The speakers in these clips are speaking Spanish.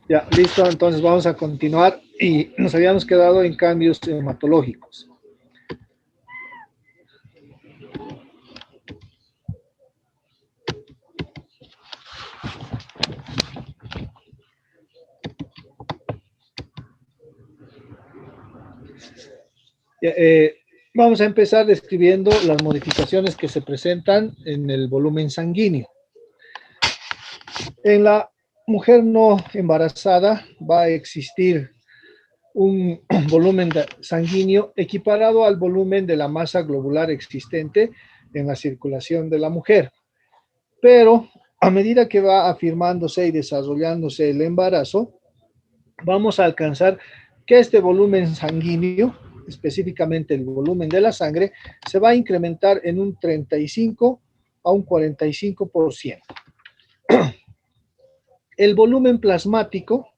Ya, listo, entonces vamos a continuar y nos habíamos quedado en cambios hematológicos. Ya, vamos a empezar describiendo las modificaciones que se presentan en el volumen sanguíneo. En la mujer no embarazada va a existir un volumen sanguíneo equiparado al volumen de la masa globular existente en la circulación de la mujer. Pero a medida que va afirmándose y desarrollándose el embarazo, vamos a alcanzar que este volumen sanguíneo, específicamente el volumen de la sangre, se va a incrementar en un 35 a un 45%. El volumen plasmático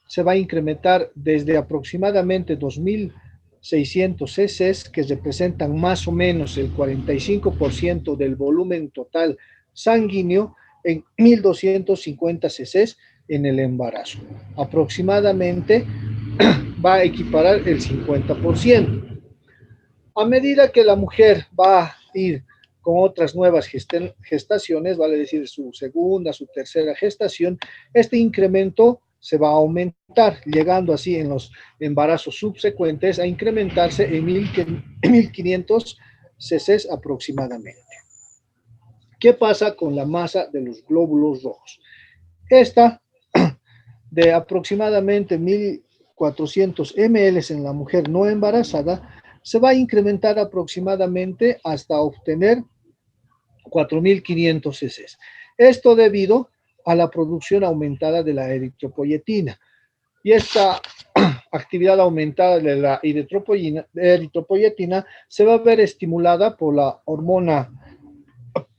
se va a incrementar desde aproximadamente 2.600 cc, que representan más o menos el 45% del volumen total sanguíneo, en 1.250 cc en el embarazo. Aproximadamente va a equiparar el 50%. A medida que la mujer va a ir con otras nuevas gestaciones, vale decir su segunda, su tercera gestación, este incremento se va a aumentar, llegando así en los embarazos subsecuentes a incrementarse en 1.500 cc aproximadamente. ¿Qué pasa con la masa de los glóbulos rojos? Esta, de aproximadamente 1.400 ml en la mujer no embarazada, se va a incrementar aproximadamente hasta obtener 4.500 cc. Esto debido a la producción aumentada de la eritropoyetina. Y esta actividad aumentada de la eritropoyetina se va a ver estimulada por la hormona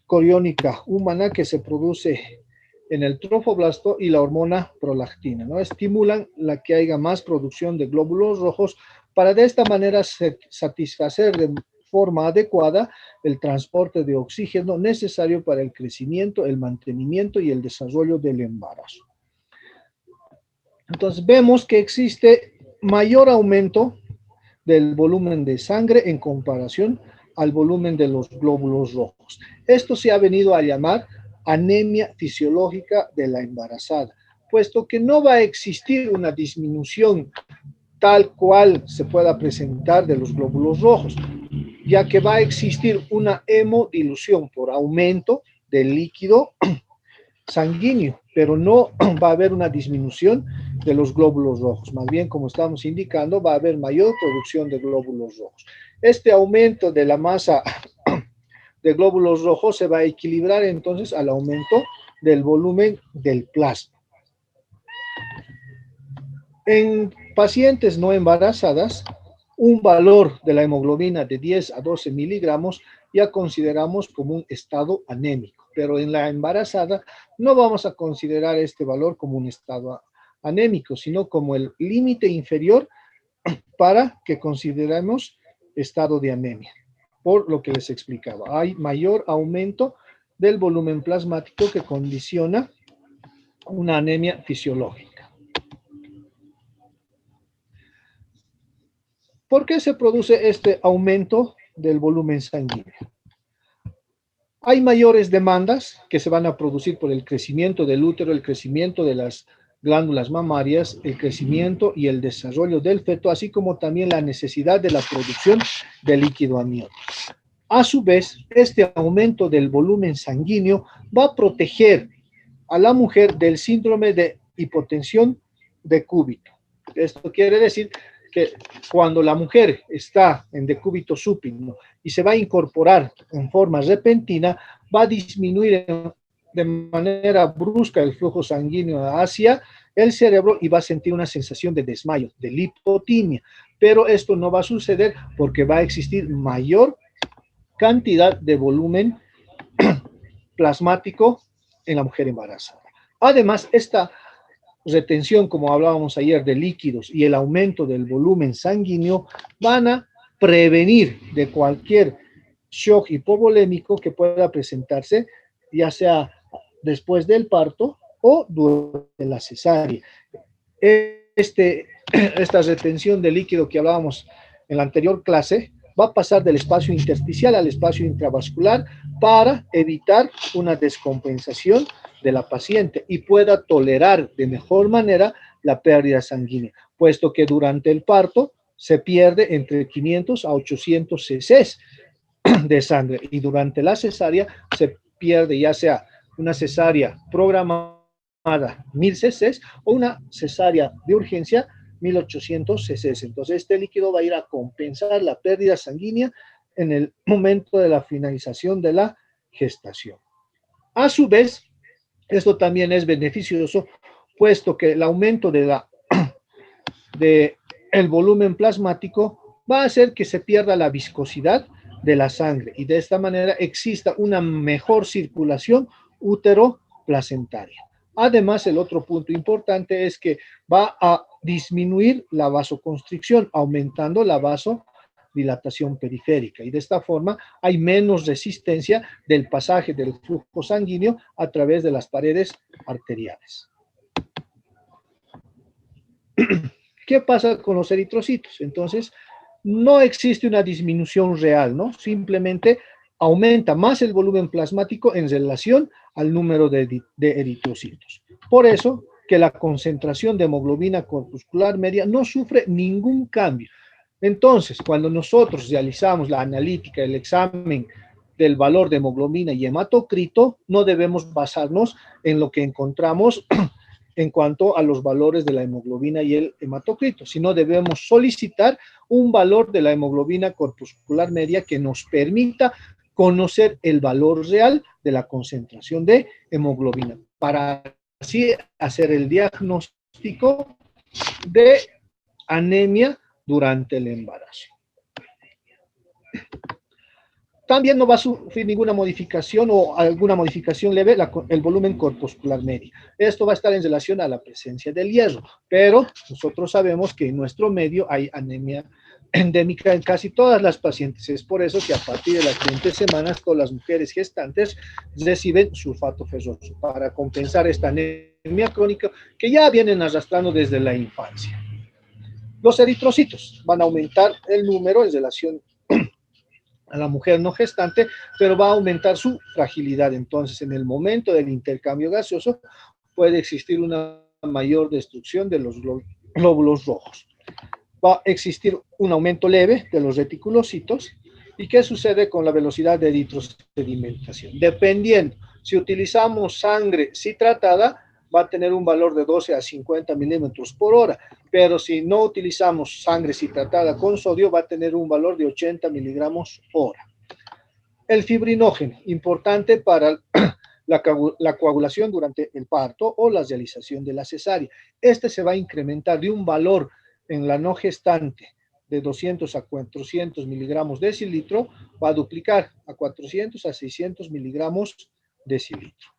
coriónica humana que se produce en el trofoblasto y la hormona prolactina, ¿no? Estimulan la que haya más producción de glóbulos rojos para de esta manera satisfacer de forma adecuada el transporte de oxígeno necesario para el crecimiento, el mantenimiento y el desarrollo del embarazo. Entonces vemos que existe mayor aumento del volumen de sangre en comparación al volumen de los glóbulos rojos. Esto se ha venido a llamar anemia fisiológica de la embarazada, puesto que no va a existir una disminución tal cual se pueda presentar de los glóbulos rojos, ya que va a existir una hemodilución por aumento del líquido sanguíneo, pero no va a haber una disminución de los glóbulos rojos. Más bien, como estamos indicando, va a haber mayor producción de glóbulos rojos. Este aumento de la masa de glóbulos rojos se va a equilibrar entonces al aumento del volumen del plasma. En pacientes no embarazadas, un valor de la hemoglobina de 10 a 12 miligramos ya consideramos como un estado anémico, pero en la embarazada no vamos a considerar este valor como un estado anémico, sino como el límite inferior para que consideremos estado de anemia, por lo que les explicaba. Hay mayor aumento del volumen plasmático que condiciona una anemia fisiológica. ¿Por qué se produce este aumento del volumen sanguíneo? Hay mayores demandas que se van a producir por el crecimiento del útero, el crecimiento de las glándulas mamarias, el crecimiento y el desarrollo del feto, así como también la necesidad de la producción de líquido amniótico. A su vez, este aumento del volumen sanguíneo va a proteger a la mujer del síndrome de hipotensión de cúbito. Esto quiere decir que cuando la mujer está en decúbito supino y se va a incorporar en forma repentina, va a disminuir de manera brusca el flujo sanguíneo hacia el cerebro y va a sentir una sensación de desmayo, de lipotimia. Pero esto no va a suceder porque va a existir mayor cantidad de volumen plasmático en la mujer embarazada. Además, esta retención, como hablábamos ayer, de líquidos y el aumento del volumen sanguíneo van a prevenir de cualquier shock hipovolémico que pueda presentarse, ya sea después del parto o durante la cesárea. esta retención de líquido que hablábamos en la anterior clase va a pasar del espacio intersticial al espacio intravascular para evitar una descompensación de la paciente y pueda tolerar de mejor manera la pérdida sanguínea, puesto que durante el parto se pierde entre 500 a 800 cc de sangre y durante la cesárea se pierde ya sea una cesárea programada 1000 cc o una cesárea de urgencia 1800 cc. Entonces este líquido va a ir a compensar la pérdida sanguínea en el momento de la finalización de la gestación. A su vez, esto también es beneficioso, puesto que el aumento de el volumen plasmático va a hacer que se pierda la viscosidad de la sangre y de esta manera exista una mejor circulación útero-placentaria. Además, el otro punto importante es que va a disminuir la vasoconstricción, aumentando la vasodilatación periférica y de esta forma hay menos resistencia del pasaje del flujo sanguíneo a través de las paredes arteriales. ¿Qué pasa con los eritrocitos? Entonces, no existe una disminución real, ¿no? Simplemente aumenta más el volumen plasmático en relación al número de eritrocitos. Por eso que la concentración de hemoglobina corpuscular media no sufre ningún cambio. Entonces, cuando nosotros realizamos la analítica, el examen del valor de hemoglobina y hematocrito, no debemos basarnos en lo que encontramos en cuanto a los valores de la hemoglobina y el hematocrito, sino debemos solicitar un valor de la hemoglobina corpuscular media que nos permita conocer el valor real de la concentración de hemoglobina, para así hacer el diagnóstico de anemia durante el embarazo. También no va a sufrir ninguna modificación o alguna modificación leve el volumen corpuscular medio. Esto va a estar en relación a la presencia del hierro, pero nosotros sabemos que en nuestro medio hay anemia endémica en casi todas las pacientes. Es por eso que a partir de las 20 semanas todas las mujeres gestantes reciben sulfato ferroso para compensar esta anemia crónica que ya vienen arrastrando desde la infancia. Los eritrocitos van a aumentar el número en relación a la mujer no gestante, pero va a aumentar su fragilidad. Entonces, en el momento del intercambio gaseoso, puede existir una mayor destrucción de los glóbulos rojos. Va a existir un aumento leve de los reticulocitos. ¿Y qué sucede con la velocidad de eritrosedimentación? Dependiendo, si utilizamos sangre citratada, va a tener un valor de 12 a 50 milímetros por hora, pero si no utilizamos sangre citratada con sodio, va a tener un valor de 80 miligramos hora. El fibrinógeno, importante para la coagulación durante el parto o la realización de la cesárea. Este se va a incrementar de un valor en la no gestante de 200 a 400 miligramos decilitro, va a duplicar a 400 a 600 miligramos decilitro.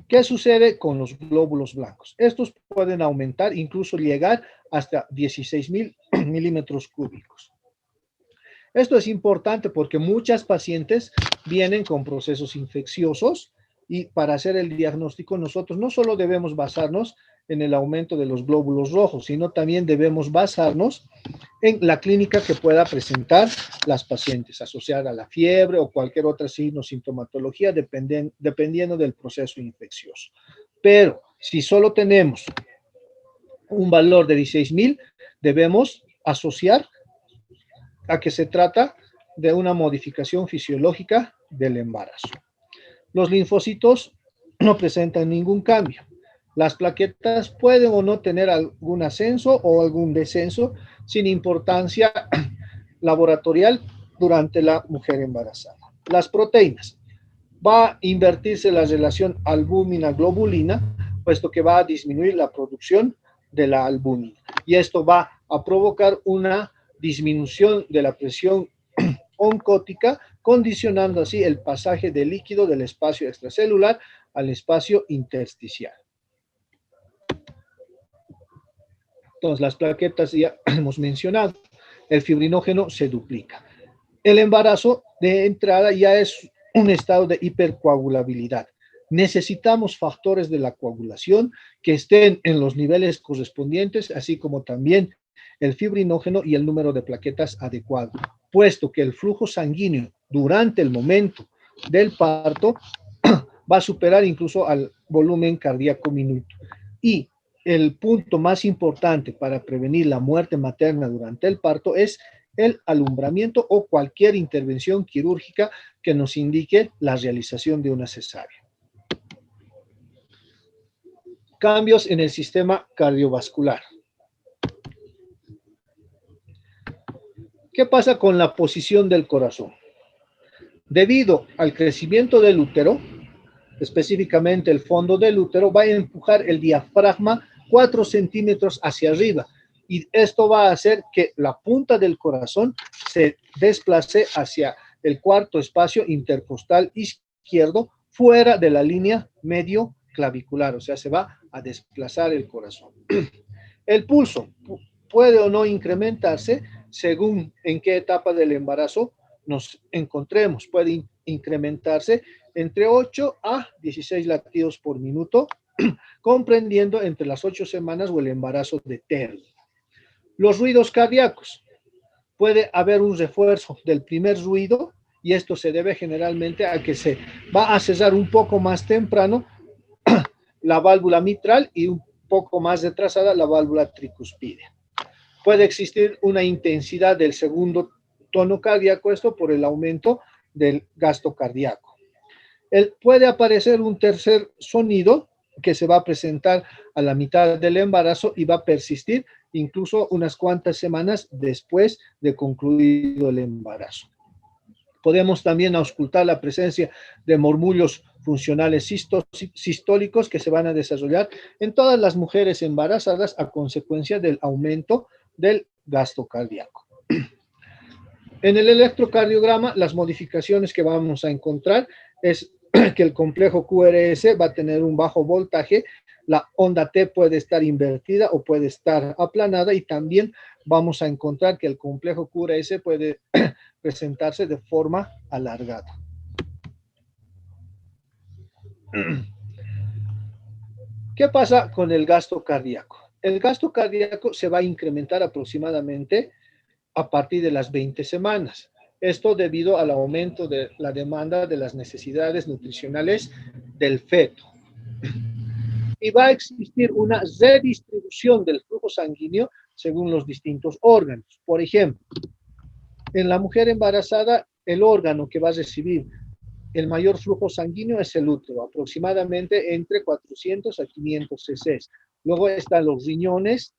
¿Qué sucede con los glóbulos blancos? Estos pueden aumentar, incluso llegar hasta 16,000 milímetros cúbicos. Esto es importante porque muchas pacientes vienen con procesos infecciosos y para hacer el diagnóstico nosotros no solo debemos basarnos en el aumento de los glóbulos rojos, sino también debemos basarnos en la clínica que pueda presentar las pacientes, asociada a la fiebre o cualquier otra signo sintomatología, dependiendo del proceso infeccioso. Pero si solo tenemos un valor de 16,000, debemos asociar a que se trata de una modificación fisiológica del embarazo. Los linfocitos no presentan ningún cambio. Las plaquetas pueden o no tener algún ascenso o algún descenso sin importancia laboratorial durante la mujer embarazada. Las proteínas. Va a invertirse la relación albúmina-globulina, puesto que va a disminuir la producción de la albúmina. Y esto va a provocar una disminución de la presión oncótica, condicionando así el pasaje de líquido del espacio extracelular al espacio intersticial. Entonces, las plaquetas ya hemos mencionado, el fibrinógeno se duplica. El embarazo de entrada ya es un estado de hipercoagulabilidad. Necesitamos factores de la coagulación que estén en los niveles correspondientes, así como también el fibrinógeno y el número de plaquetas adecuado, puesto que el flujo sanguíneo durante el momento del parto va a superar incluso al volumen cardíaco minuto. Y el punto más importante para prevenir la muerte materna durante el parto es el alumbramiento o cualquier intervención quirúrgica que nos indique la realización de una cesárea. Cambios en el sistema cardiovascular. ¿Qué pasa con la posición del corazón? Debido al crecimiento del útero, específicamente el fondo del útero, va a empujar el diafragma 4 centímetros hacia arriba, y esto va a hacer que la punta del corazón se desplace hacia el cuarto espacio intercostal izquierdo, fuera de la línea medio clavicular, o sea, se va a desplazar el corazón. El pulso puede o no incrementarse según en qué etapa del embarazo nos encontremos. Puede incrementarse entre 8 a 16 latidos por minuto, comprendiendo entre las 8 semanas o el embarazo de término. Los ruidos cardíacos. Puede haber un refuerzo del primer ruido, y esto se debe generalmente a que se va a cesar un poco más temprano la válvula mitral y un poco más retrasada la válvula tricuspidea. Puede existir una intensidad del segundo tono cardíaco, esto por el aumento del gasto cardíaco. Puede aparecer un tercer sonido que se va a presentar a la mitad del embarazo y va a persistir incluso unas cuantas semanas después de concluido el embarazo. Podemos también auscultar la presencia de murmullos funcionales sistólicos que se van a desarrollar en todas las mujeres embarazadas a consecuencia del aumento del gasto cardíaco. En el electrocardiograma, las modificaciones que vamos a encontrar es que el complejo QRS va a tener un bajo voltaje, la onda T puede estar invertida o puede estar aplanada, y también vamos a encontrar que el complejo QRS puede presentarse de forma alargada. ¿Qué pasa con el gasto cardíaco? El gasto cardíaco se va a incrementar aproximadamente a partir de las 20 semanas. Esto debido al aumento de la demanda de las necesidades nutricionales del feto. Y va a existir una redistribución del flujo sanguíneo según los distintos órganos. Por ejemplo, en la mujer embarazada, el órgano que va a recibir el mayor flujo sanguíneo es el útero, aproximadamente entre 400 a 500 cc. Luego están los riñones,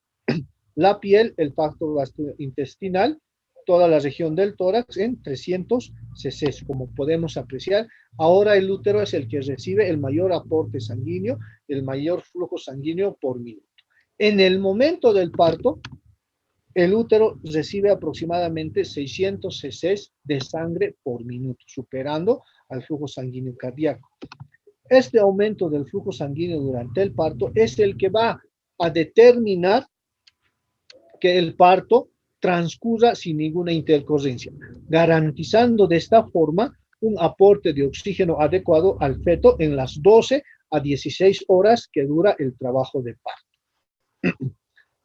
la piel, el tracto gastrointestinal, toda la región del tórax en 300 cc. Como podemos apreciar, ahora el útero es el que recibe el mayor aporte sanguíneo, el mayor flujo sanguíneo por minuto. En el momento del parto, el útero recibe aproximadamente 600 cc de sangre por minuto, superando al flujo sanguíneo cardíaco. Este aumento del flujo sanguíneo durante el parto es el que va a determinar que el parto transcurra sin ninguna intercorrencia, garantizando de esta forma un aporte de oxígeno adecuado al feto en las 12 a 16 horas que dura el trabajo de parto.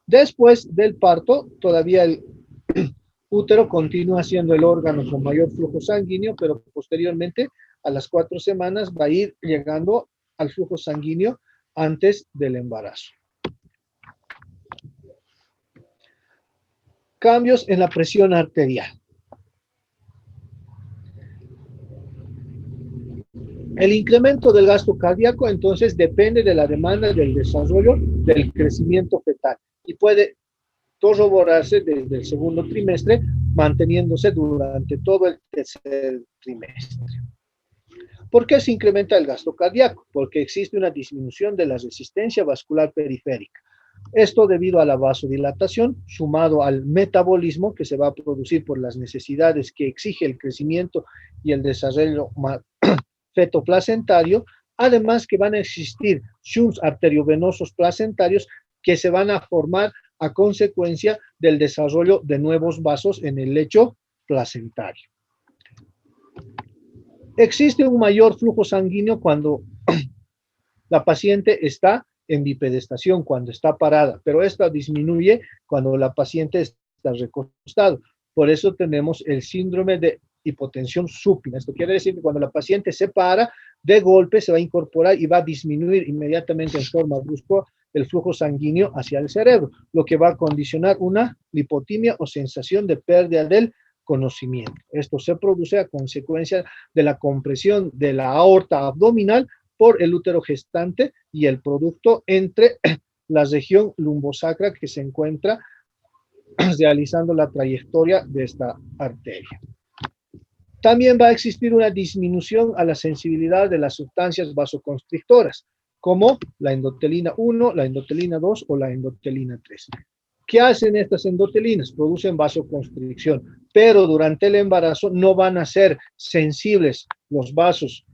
Después del parto, todavía el útero continúa siendo el órgano con mayor flujo sanguíneo, pero posteriormente, a las 4 semanas, va a ir llegando al flujo sanguíneo antes del embarazo. Cambios en la presión arterial. El incremento del gasto cardíaco, entonces, depende de la demanda del desarrollo del crecimiento fetal y puede corroborarse desde el segundo trimestre, manteniéndose durante todo el tercer trimestre. ¿Por qué se incrementa el gasto cardíaco? Porque existe una disminución de la resistencia vascular periférica. Esto debido a la vasodilatación, sumado al metabolismo que se va a producir por las necesidades que exige el crecimiento y el desarrollo fetoplacentario, además que van a existir shunts arteriovenosos placentarios que se van a formar a consecuencia del desarrollo de nuevos vasos en el lecho placentario. Existe un mayor flujo sanguíneo cuando La paciente está en bipedestación cuando está parada, pero esta disminuye cuando la paciente está recostado. Por eso tenemos el síndrome de hipotensión supina. Esto quiere decir que cuando la paciente se para, de golpe se va a incorporar y va a disminuir inmediatamente en forma brusca el flujo sanguíneo hacia el cerebro, lo que va a condicionar una lipotimia o sensación de pérdida del conocimiento. Esto se produce a consecuencia de la compresión de la aorta abdominal por el útero gestante y el producto entre la región lumbosacra que se encuentra realizando la trayectoria de esta arteria. También va a existir una disminución a la sensibilidad de las sustancias vasoconstrictoras, como la endotelina 1, la endotelina 2 o la endotelina 3. ¿Qué hacen estas endotelinas? Producen vasoconstricción, pero durante el embarazo no van a ser sensibles los vasos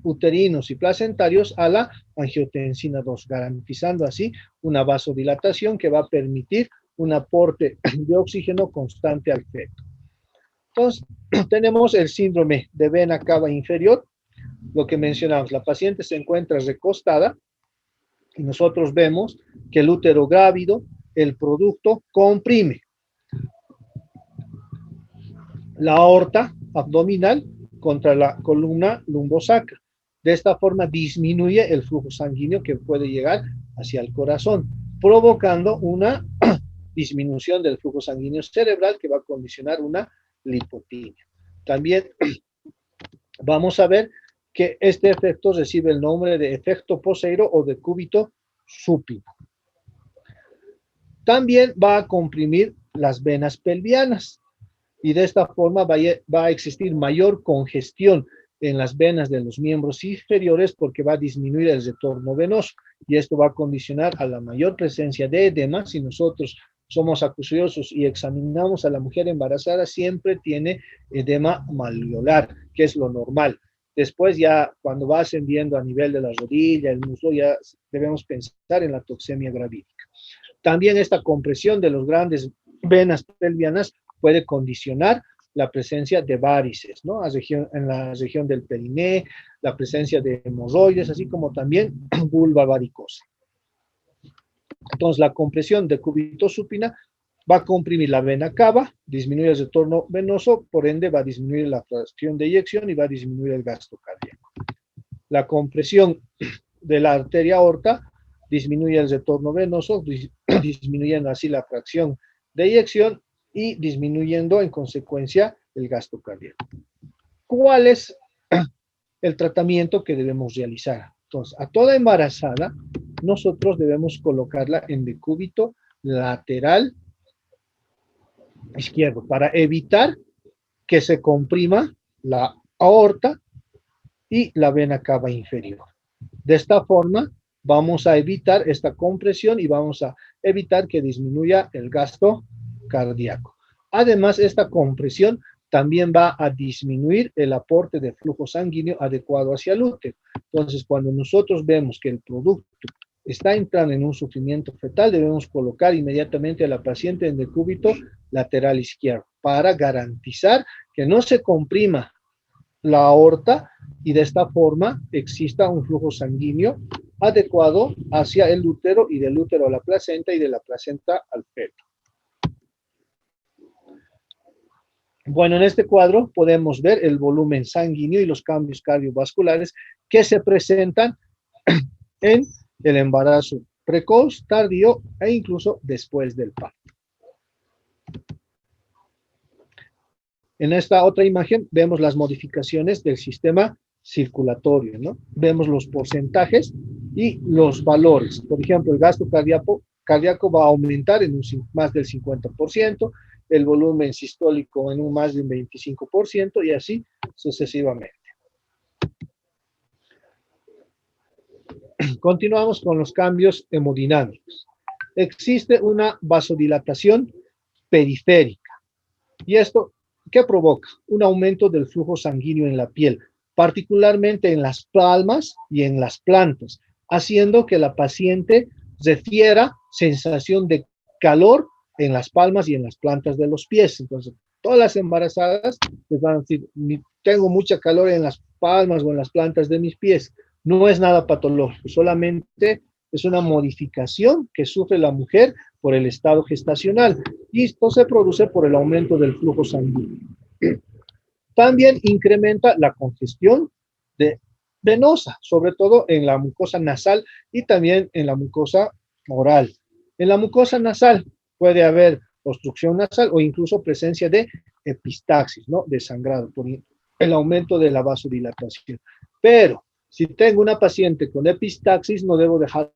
uterinos y placentarios a la angiotensina 2, garantizando así una vasodilatación que va a permitir un aporte de oxígeno constante al feto. Entonces, tenemos el síndrome de vena cava inferior, lo que mencionamos, la paciente se encuentra recostada y nosotros vemos que el útero grávido, el producto, comprime la aorta abdominal contra la columna lumbosacra. De esta forma disminuye el flujo sanguíneo que puede llegar hacia el corazón, provocando una disminución del flujo sanguíneo cerebral que va a condicionar una lipotimia. También vamos a ver que este efecto recibe el nombre de efecto Poseiro o de cúbito supino. También va a comprimir las venas pelvianas y de esta forma va a existir mayor congestión en las venas de los miembros inferiores porque va a disminuir el retorno venoso y esto va a condicionar a la mayor presencia de edema. Si nosotros somos acuciosos y examinamos a la mujer embarazada, siempre tiene edema malleolar, que es lo normal. Después ya cuando va ascendiendo a nivel de la rodilla, el muslo, ya debemos pensar en la toxemia gravídica. También esta compresión de las grandes venas pelvianas puede condicionar la presencia de varices, ¿no? En la región del periné, la presencia de hemorroides, así como también vulva varicosa. Entonces, la compresión de cúbito supina va a comprimir la vena cava, disminuye el retorno venoso, por ende va a disminuir la fracción de eyección y va a disminuir el gasto cardíaco. La compresión de la arteria aorta disminuye el retorno venoso, disminuyendo así la fracción de eyección y disminuyendo en consecuencia el gasto cardíaco. ¿Cuál es el tratamiento que debemos realizar? Entonces, a toda embarazada, nosotros debemos colocarla en decúbito lateral izquierdo para evitar que se comprima la aorta y la vena cava inferior. De esta forma, vamos a evitar esta compresión y vamos a evitar que disminuya el gasto cardíaco. Además, esta compresión también va a disminuir el aporte de flujo sanguíneo adecuado hacia el útero. Entonces, cuando nosotros vemos que el producto está entrando en un sufrimiento fetal, debemos colocar inmediatamente a la paciente en decúbito lateral izquierdo para garantizar que no se comprima la aorta y de esta forma exista un flujo sanguíneo adecuado hacia el útero y del útero a la placenta y de la placenta al feto. Bueno, en este cuadro podemos ver el volumen sanguíneo y los cambios cardiovasculares que se presentan en el embarazo precoz, tardío e incluso después del parto. En esta otra imagen vemos las modificaciones del sistema circulatorio, ¿no? Vemos los porcentajes y los valores. Por ejemplo, el gasto cardíaco va a aumentar en más del 50%, el volumen sistólico en un más de un 25% y así sucesivamente. Continuamos con los cambios hemodinámicos. Existe una vasodilatación periférica y esto, ¿qué provoca? Un aumento del flujo sanguíneo en la piel, particularmente en las palmas y en las plantas, haciendo que la paciente refiera sensación de calor en las palmas y en las plantas de los pies. Entonces, todas las embarazadas les van a decir, tengo mucha calor en las palmas o en las plantas de mis pies. No es nada patológico, solamente es una modificación que sufre la mujer por el estado gestacional y esto se produce por el aumento del flujo sanguíneo. También incrementa la congestión de, venosa, sobre todo en la mucosa nasal y también en la mucosa oral. En la mucosa nasal puede haber obstrucción nasal o incluso presencia de epistaxis, ¿no? De sangrado por el aumento de la vasodilatación. Pero si tengo una paciente con epistaxis, no debo dejarla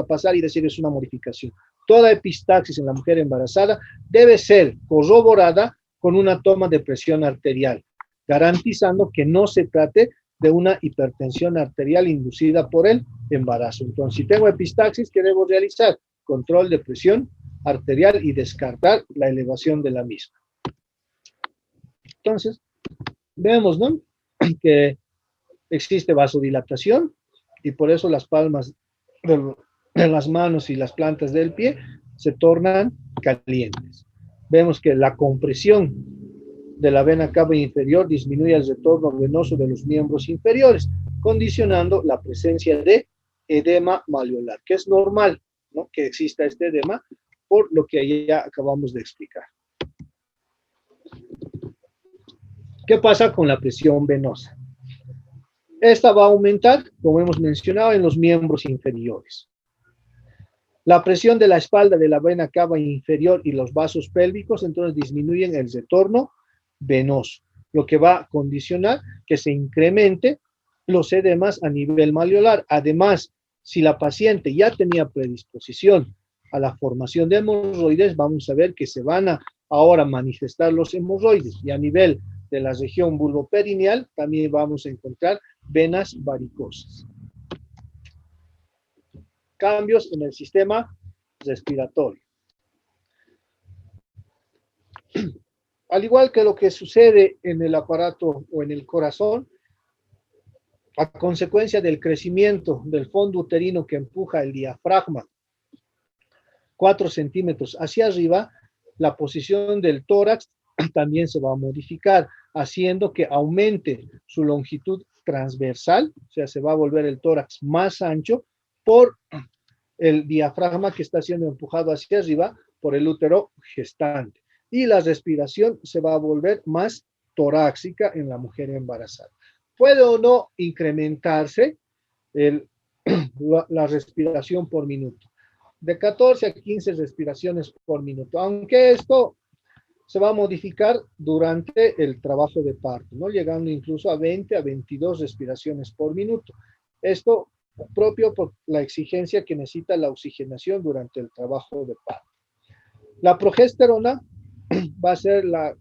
pasar y decir es una modificación. Toda epistaxis en la mujer embarazada debe ser corroborada con una toma de presión arterial, garantizando que no se trate de una hipertensión arterial inducida por el embarazo. Entonces, si tengo epistaxis, ¿qué debo realizar? Control de presión arterial y descartar la elevación de la misma. Entonces, vemos, ¿no? Que existe vasodilatación y por eso las palmas de las manos y las plantas del pie se tornan calientes. Vemos que la compresión de la vena cava inferior disminuye el retorno venoso de los miembros inferiores, condicionando la presencia de edema malleolar, que es normal, ¿no? Que exista este edema por lo que ya acabamos de explicar. ¿Qué pasa con la presión venosa? Esta va a aumentar, como hemos mencionado, en los miembros inferiores. La presión de la espalda de la vena cava inferior y los vasos pélvicos entonces disminuyen el retorno venoso, lo que va a condicionar que se incremente los edemas a nivel malleolar. Además, si la paciente ya tenía predisposición a la formación de hemorroides, vamos a ver que se van a ahora manifestar los hemorroides y a nivel de la región vulvoperineal también vamos a encontrar venas varicosas. Cambios en el sistema respiratorio. Al igual que lo que sucede en el aparato o en el corazón, a consecuencia del crecimiento del fondo uterino que empuja el diafragma 4 centímetros hacia arriba, la posición del tórax también se va a modificar, haciendo que aumente su longitud transversal, o sea, se va a volver el tórax más ancho por el diafragma que está siendo empujado hacia arriba por el útero gestante. Y la respiración se va a volver más torácica en la mujer embarazada. Puede o no incrementarse la respiración por minuto, de 14 a 15 respiraciones por minuto, aunque esto se va a modificar durante el trabajo de parto, ¿no? Llegando incluso a 20 a 22 respiraciones por minuto. Esto propio por la exigencia que necesita la oxigenación durante el trabajo de parto. La progesterona va a ser la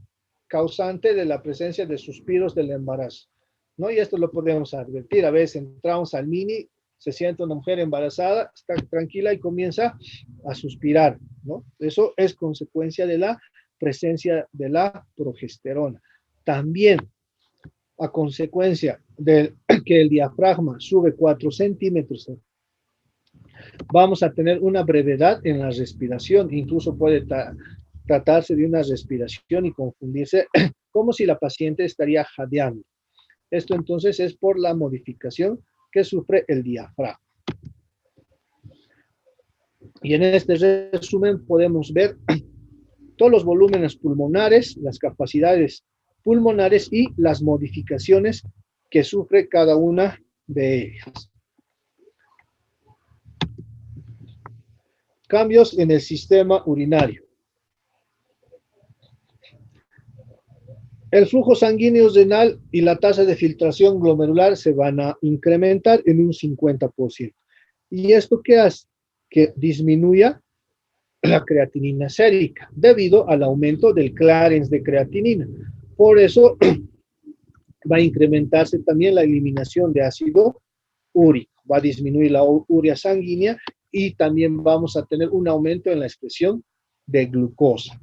causante de la presencia de suspiros del embarazo, ¿no? Y esto lo podemos advertir. A veces entramos al mini, se siente una mujer embarazada, está tranquila y comienza a suspirar, ¿no? Eso es consecuencia de la presencia de la progesterona. También, a consecuencia de que el diafragma sube 4 centímetros, vamos a tener una brevedad en la respiración, incluso puede tratarse de una respiración y confundirse como si la paciente estaría jadeando. Esto entonces es por la modificación que sufre el diafragma. Y en este resumen podemos ver todos los volúmenes pulmonares, las capacidades pulmonares y las modificaciones que sufre cada una de ellas. Cambios en el sistema urinario. El flujo sanguíneo renal y la tasa de filtración glomerular se van a incrementar en un 50%. ¿Y esto qué hace? Que disminuya la creatinina sérica debido al aumento del clearance de creatinina. Por eso va a incrementarse también la eliminación de ácido úrico, va a disminuir la urea sanguínea y también vamos a tener un aumento en la excreción de glucosa.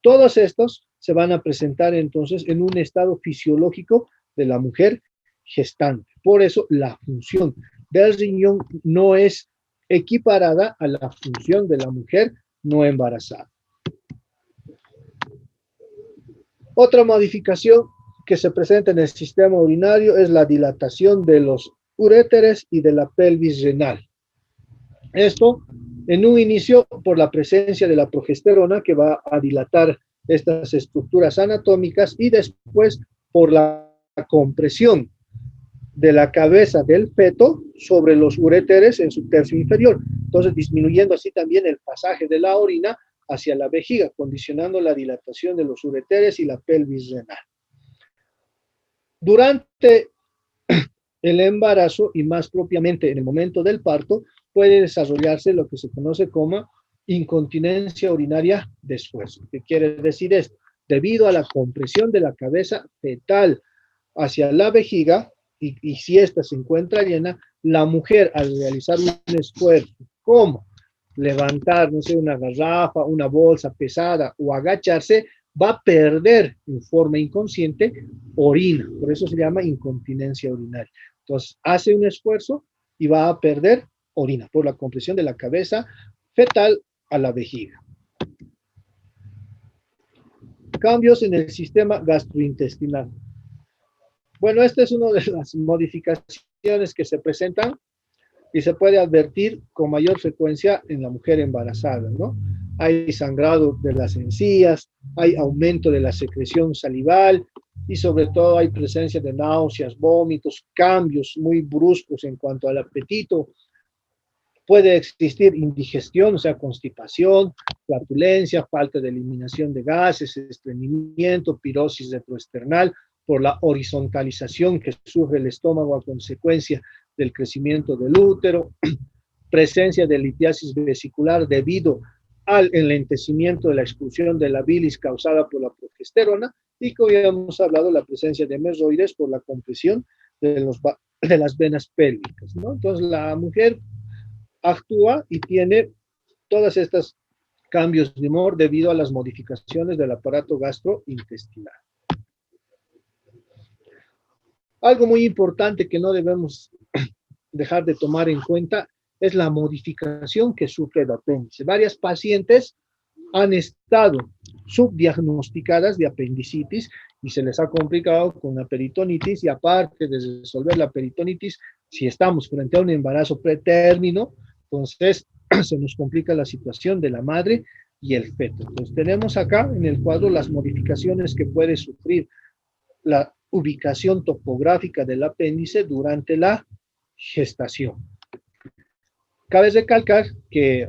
Todos estos se van a presentar entonces en un estado fisiológico de la mujer gestante. Por eso la función del riñón no es equiparada a la función de la mujer no embarazada. Otra modificación que se presenta en el sistema urinario es la dilatación de los uréteres y de la pelvis renal. Esto en un inicio por la presencia de la progesterona que va a dilatar estas estructuras anatómicas y después por la compresión de la cabeza del feto sobre los uréteres en su tercio inferior. Entonces, disminuyendo así también el pasaje de la orina hacia la vejiga, condicionando la dilatación de los uréteres y la pelvis renal. Durante el embarazo y más propiamente en el momento del parto, puede desarrollarse lo que se conoce como incontinencia urinaria de esfuerzo. ¿Qué quiere decir esto? Debido a la compresión de la cabeza fetal hacia la vejiga, y si ésta se encuentra llena, la mujer al realizar un esfuerzo, como levantar, no sé, una garrafa, una bolsa pesada o agacharse, va a perder en forma inconsciente orina. Por eso se llama incontinencia urinaria. Entonces, hace un esfuerzo y va a perder orina por la compresión de la cabeza fetal a la vejiga. Cambios en el sistema gastrointestinal. Bueno, esta es una de las modificaciones que se presentan y se puede advertir con mayor frecuencia en la mujer embarazada, ¿no? Hay sangrado de las encías, hay aumento de la secreción salival y sobre todo hay presencia de náuseas, vómitos, cambios muy bruscos en cuanto al apetito. Puede existir indigestión, o sea, constipación, flatulencia, falta de eliminación de gases, estreñimiento, pirosis retroesternal por la horizontalización que sufre el estómago a consecuencia del crecimiento del útero, presencia de litiasis vesicular debido al enlentecimiento de la expulsión de la bilis causada por la progesterona y, como ya hemos hablado, la presencia de hemorroides por la compresión de las venas pélvicas, ¿no? Entonces, la mujer actúa y tiene todos estos cambios de humor debido a las modificaciones del aparato gastrointestinal. Algo muy importante que no debemos dejar de tomar en cuenta es la modificación que sufre el apéndice. Varias pacientes han estado subdiagnosticadas de apendicitis y se les ha complicado con la peritonitis, y aparte de resolver la peritonitis, si estamos frente a un embarazo pretérmino, entonces se nos complica la situación de la madre y el feto. Entonces tenemos acá en el cuadro las modificaciones que puede sufrir la ubicación topográfica del apéndice durante la gestación. Cabe recalcar que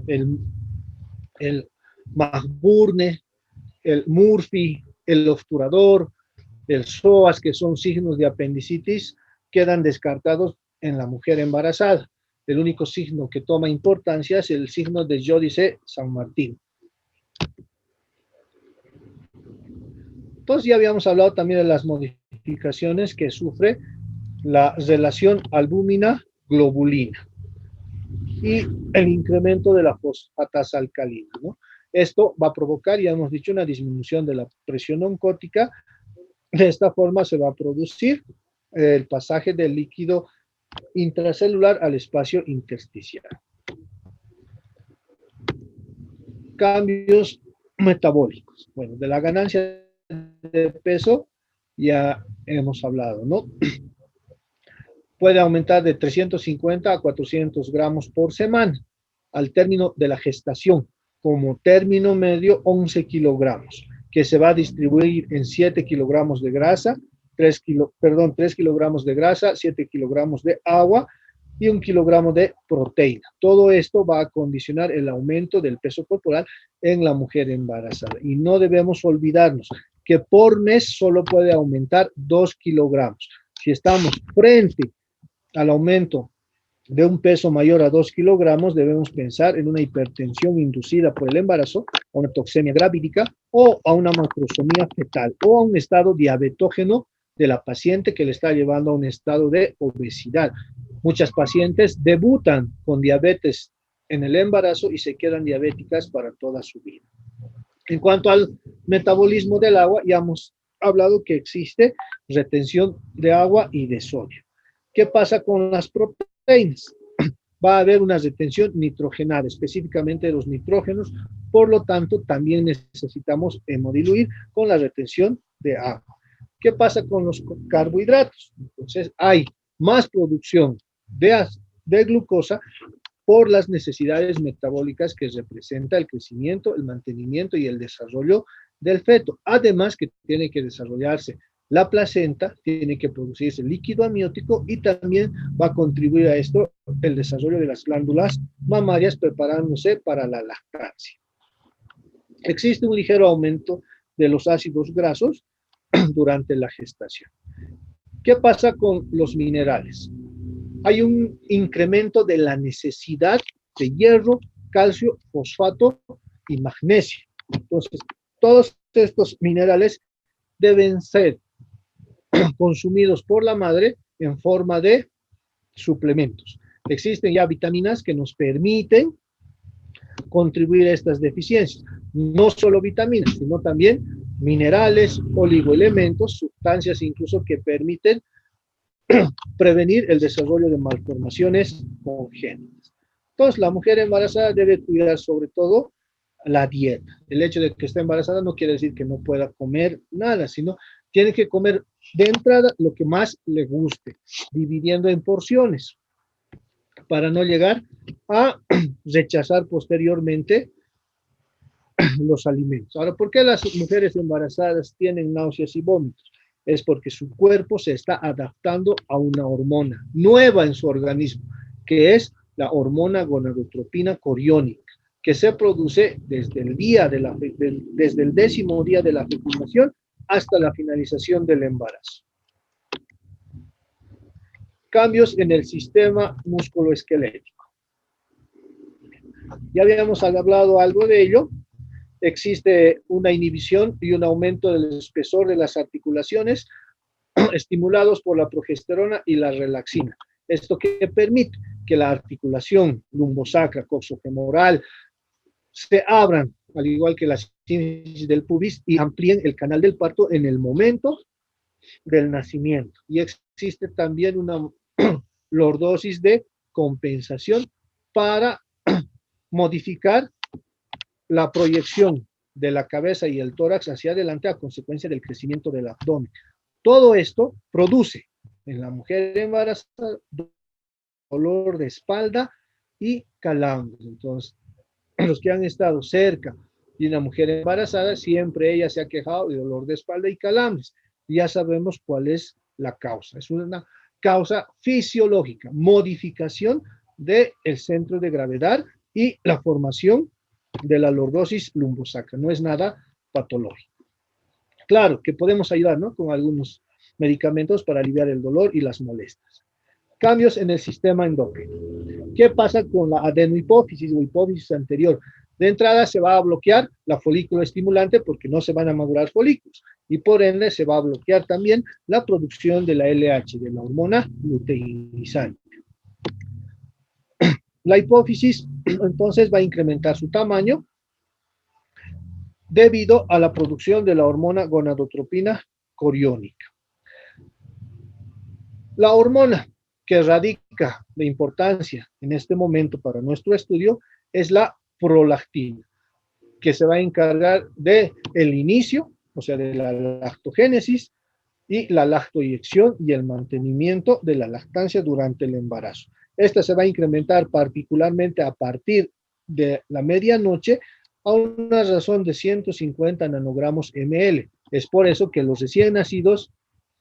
el McBurne, el Murphy, el obturador, el psoas, que son signos de apendicitis, quedan descartados en la mujer embarazada. El único signo que toma importancia es el signo de Giudice-San Martín. Entonces ya habíamos hablado también de las modificaciones que sufre la relación albúmina-globulina y el incremento de la fosfatasa alcalina, ¿no? Esto va a provocar, ya hemos dicho, una disminución de la presión oncótica. De esta forma se va a producir el pasaje del líquido intracelular al espacio intersticial. Cambios metabólicos. Bueno, de la ganancia de peso ya hemos hablado, ¿no? Puede aumentar de 350 a 400 gramos por semana al término de la gestación, como término medio 11 kilogramos, que se va a distribuir en 7 kilogramos de grasa, 3 kilogramos de grasa, 7 kilogramos de agua y 1 kilogramo de proteína. Todo esto va a condicionar el aumento del peso corporal en la mujer embarazada. Y no debemos olvidarnos que por mes solo puede aumentar 2 kilogramos. Si estamos frente al aumento de un peso mayor a 2 kilogramos, debemos pensar en una hipertensión inducida por el embarazo, a una toxemia gravídica o a una macrosomía fetal o a un estado diabetógeno de la paciente que le está llevando a un estado de obesidad. Muchas pacientes debutan con diabetes en el embarazo y se quedan diabéticas para toda su vida. En cuanto al metabolismo del agua, ya hemos hablado que existe retención de agua y de sodio. ¿Qué pasa con las proteínas? Va a haber una retención nitrogenada, específicamente de los nitrógenos, por lo tanto, también necesitamos hemodiluir con la retención de agua. ¿Qué pasa con los carbohidratos? Entonces, hay más producción de glucosa por las necesidades metabólicas que representa el crecimiento, el mantenimiento y el desarrollo del feto. Además que tiene que desarrollarse la placenta, tiene que producirse líquido amniótico y también va a contribuir a esto el desarrollo de las glándulas mamarias preparándose para la lactancia. Existe un ligero aumento de los ácidos grasos durante la gestación. ¿Qué pasa con los minerales? Hay un incremento de la necesidad de hierro, calcio, fosfato y magnesio. Entonces, todos estos minerales deben ser consumidos por la madre en forma de suplementos. Existen ya vitaminas que nos permiten contribuir a estas deficiencias. No solo vitaminas, sino también minerales, oligoelementos, sustancias incluso que permiten prevenir el desarrollo de malformaciones congénitas. Entonces, la mujer embarazada debe cuidar sobre todo la dieta. El hecho de que esté embarazada no quiere decir que no pueda comer nada, sino tiene que comer de entrada lo que más le guste, dividiendo en porciones, para no llegar a rechazar posteriormente los alimentos. Ahora, ¿por qué las mujeres embarazadas tienen náuseas y vómitos? Es porque su cuerpo se está adaptando a una hormona nueva en su organismo, que es la hormona gonadotropina coriónica, que se produce desde el 10º día de la fecundación hasta la finalización del embarazo. Cambios en el sistema musculoesquelético. Ya habíamos hablado algo de ello. Existe una inhibición y un aumento del espesor de las articulaciones estimulados por la progesterona y la relaxina. Esto que permite que la articulación lumbosacra, coxofemoral, se abran, al igual que las sínfisis del pubis, y amplíen el canal del parto en el momento del nacimiento. Y existe también una lordosis de compensación para modificar la proyección de la cabeza y el tórax hacia adelante a consecuencia del crecimiento del abdomen. Todo esto produce en la mujer embarazada dolor de espalda y calambres. Entonces, los que han estado cerca de una mujer embarazada, siempre ella se ha quejado de dolor de espalda y calambres. Ya sabemos cuál es la causa. Es una causa fisiológica, modificación del centro de gravedad y la formación de la lordosis lumbosacra. No es nada patológico. Claro que podemos ayudar, ¿no?, con algunos medicamentos para aliviar el dolor y las molestias. Cambios en el sistema endocrino. ¿Qué pasa con la adenohipófisis o hipófisis anterior? De entrada se va a bloquear la folículo estimulante porque no se van a madurar folículos y por ende se va a bloquear también la producción de la LH, de la hormona luteinizante. La hipófisis entonces va a incrementar su tamaño debido a la producción de la hormona gonadotropina coriónica. La hormona que radica de importancia en este momento para nuestro estudio es la prolactina, que se va a encargar de el inicio, o sea, de la lactogénesis y la lactoinyección y el mantenimiento de la lactancia durante el embarazo. Esta se va a incrementar particularmente a partir de la medianoche a una razón de 150 nanogramos ml. Es por eso que los recién nacidos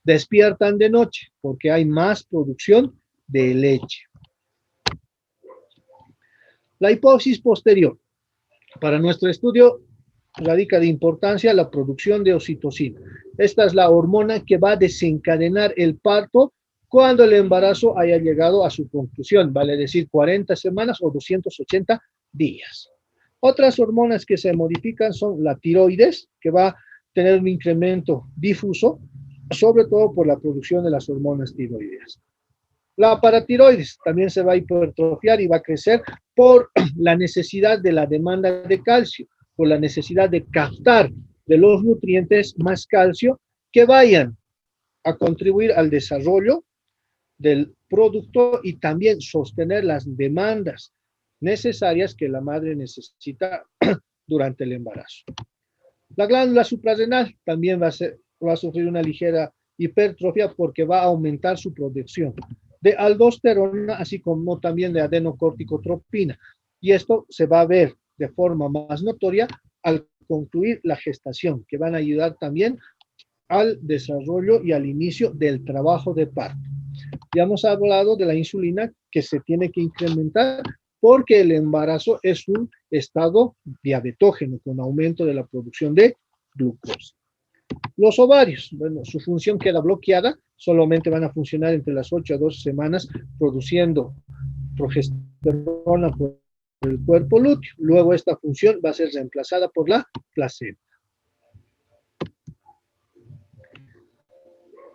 despiertan de noche, porque hay más producción de leche. La hipófisis posterior. Para nuestro estudio radica de importancia la producción de oxitocina. Esta es la hormona que va a desencadenar el parto cuando el embarazo haya llegado a su conclusión, vale decir 40 semanas o 280 días. Otras hormonas que se modifican son la tiroides, que va a tener un incremento difuso, sobre todo por la producción de las hormonas tiroideas. La paratiroides también se va a hipertrofiar y va a crecer por la necesidad de la demanda de calcio, por la necesidad de captar de los nutrientes más calcio que vayan a contribuir al desarrollo del producto y también sostener las demandas necesarias que la madre necesita durante el embarazo. La glándula suprarrenal también va a sufrir una ligera hipertrofia porque va a aumentar su producción. de aldosterona, así como también de adenocorticotropina. Y esto se va a ver de forma más notoria al concluir la gestación, que van a ayudar también al desarrollo y al inicio del trabajo de parto. Ya hemos hablado de la insulina que se tiene que incrementar porque el embarazo es un estado diabetógeno con aumento de la producción de glucosa. Los ovarios, bueno, su función queda bloqueada, solamente van a funcionar entre las 8 a 12 semanas produciendo progesterona por el cuerpo lúteo. Luego esta función va a ser reemplazada por la placenta.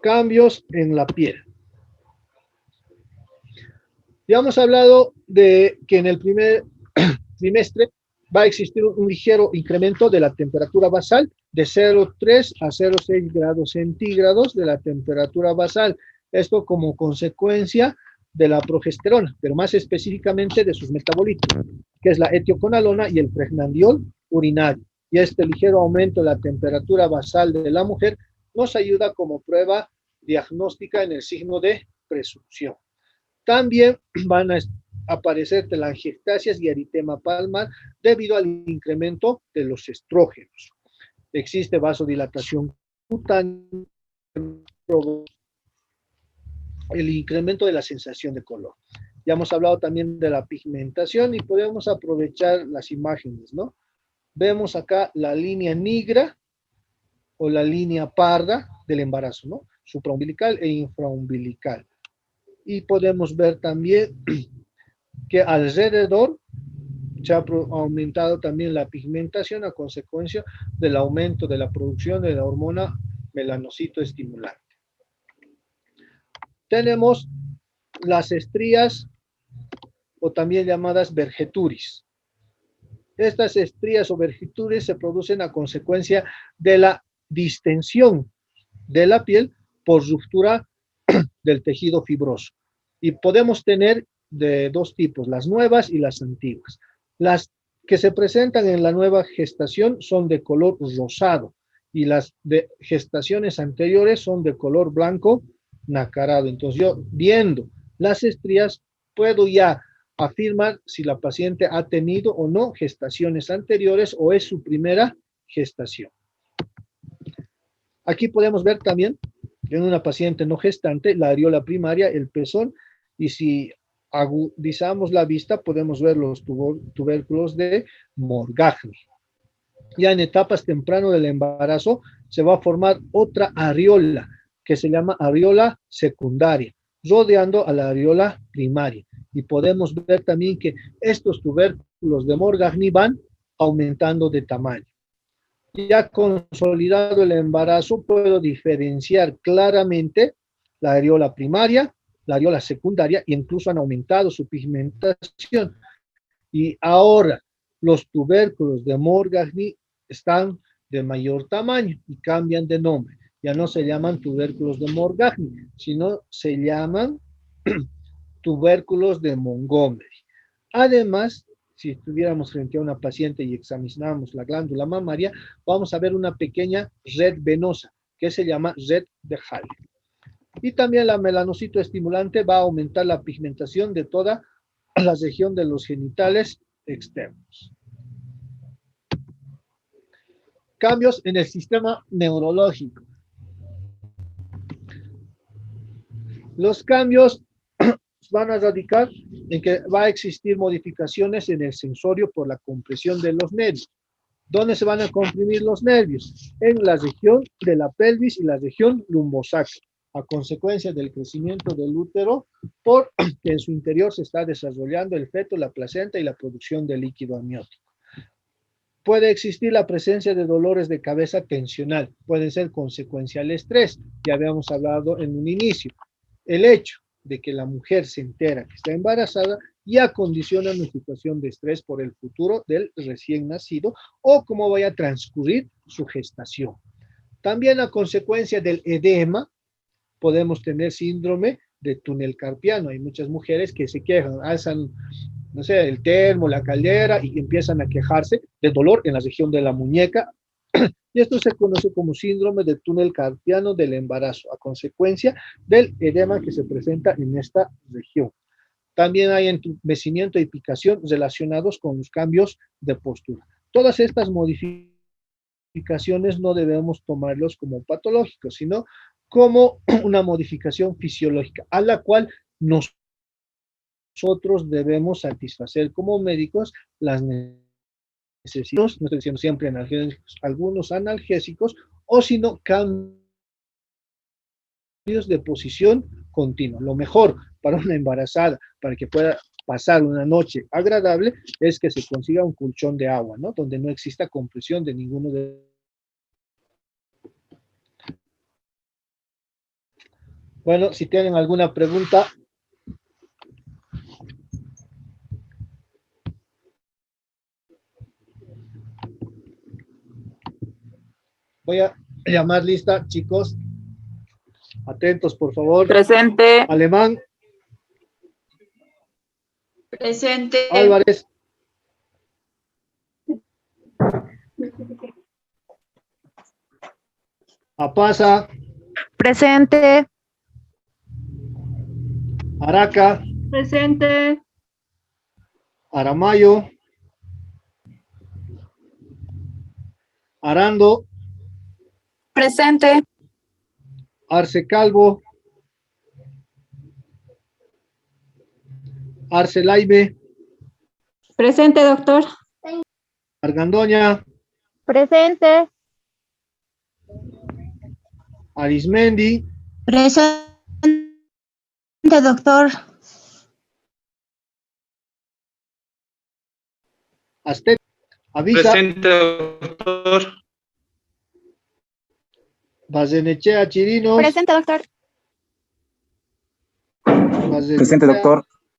Cambios en la piel. Ya hemos hablado de que en el primer trimestre va a existir un ligero incremento de la temperatura basal de 0,3 a 0,6 grados centígrados de la temperatura basal. Esto como consecuencia de la progesterona, pero más específicamente de sus metabolitos, que es la etioconalona y el pregnandiol urinario. Y este ligero aumento de la temperatura basal de la mujer nos ayuda como prueba diagnóstica en el signo de presunción. También van a aparecer telangiectasias y eritema palmar debido al incremento de los estrógenos. Existe vasodilatación cutánea, el incremento de la sensación de color. Ya hemos hablado también de la pigmentación y podemos aprovechar las imágenes, ¿no? Vemos acá la línea negra o la línea parda del embarazo, ¿no? Supraumbilical e infraumbilical. Y podemos ver también que alrededor se ha aumentado también la pigmentación a consecuencia del aumento de la producción de la hormona melanocito estimulante. Tenemos las estrías o también llamadas vergeturis. Estas estrías o vergeturis se producen a consecuencia de la distensión de la piel por ruptura del tejido fibroso. Y podemos tener de dos tipos, las nuevas y las antiguas. Las que se presentan en la nueva gestación son de color rosado y las de gestaciones anteriores son de color blanco nacarado. Entonces yo viendo las estrías puedo ya afirmar si la paciente ha tenido o no gestaciones anteriores o es su primera gestación. Aquí podemos ver también en una paciente no gestante la areola primaria, el pezón, y si agudizamos la vista podemos ver los tubérculos de Morgagni. Ya en etapas tempranas del embarazo se va a formar otra areola que se llama areola secundaria, rodeando a la areola primaria. Y podemos ver también que estos tubérculos de Morgagni van aumentando de tamaño. Ya consolidado el embarazo, puedo diferenciar claramente la areola primaria, la areola secundaria, e incluso han aumentado su pigmentación. Y ahora los tubérculos de Morgagni están de mayor tamaño y cambian de nombre. Ya no se llaman tubérculos de Morgagni, sino se llaman tubérculos de Montgomery. Además, si estuviéramos frente a una paciente y examinamos la glándula mamaria, vamos a ver una pequeña red venosa que se llama red de Halley. Y también la melanocito estimulante va a aumentar la pigmentación de toda la región de los genitales externos. Cambios en el sistema neurológico. Los cambios van a radicar en que va a existir modificaciones en el sensorio por la compresión de los nervios. ¿Dónde se van a comprimir los nervios? En la región de la pelvis y la región lumbosacra, a consecuencia del crecimiento del útero, porque en su interior se está desarrollando el feto, la placenta y la producción de líquido amniótico. Puede existir la presencia de dolores de cabeza tensional, pueden ser consecuencia del estrés, ya habíamos hablado en un inicio. El hecho de que la mujer se entera que está embarazada ya condiciona una situación de estrés por el futuro del recién nacido o cómo vaya a transcurrir su gestación. También a consecuencia del edema podemos tener síndrome de túnel carpiano. Hay muchas mujeres que se quejan, alzan, no sé, el termo, la caldera y empiezan a quejarse de dolor en la región de la muñeca Y esto se conoce como síndrome de túnel carpiano del embarazo, a consecuencia del edema que se presenta en esta región. También hay entumecimiento y picación relacionados con los cambios de postura. Todas estas modificaciones no debemos tomarlos como patológicos, sino como una modificación fisiológica, a la cual nosotros debemos satisfacer como médicos las necesidades, no estoy diciendo siempre analgésicos, algunos analgésicos, o si no, cambios de posición continua. Lo mejor para una embarazada, para que pueda pasar una noche agradable, es que se consiga un colchón de agua, ¿no? Donde no exista compresión de ninguno de... Bueno, si tienen alguna pregunta. Voy a llamar lista, chicos. Atentos, por favor. Presente. Alemán. Presente. Álvarez. Apaza. Presente. Araca. Presente. Aramayo. Arando. Presente. Arce Calvo. Arce Laibe. Presente, doctor. Argandoña. Presente. Arismendi. Presente, doctor. Aztec. Avisa. Presente, doctor. Bazenechea Chirinos. Presente, doctor. Bazenechea Presente, doctor.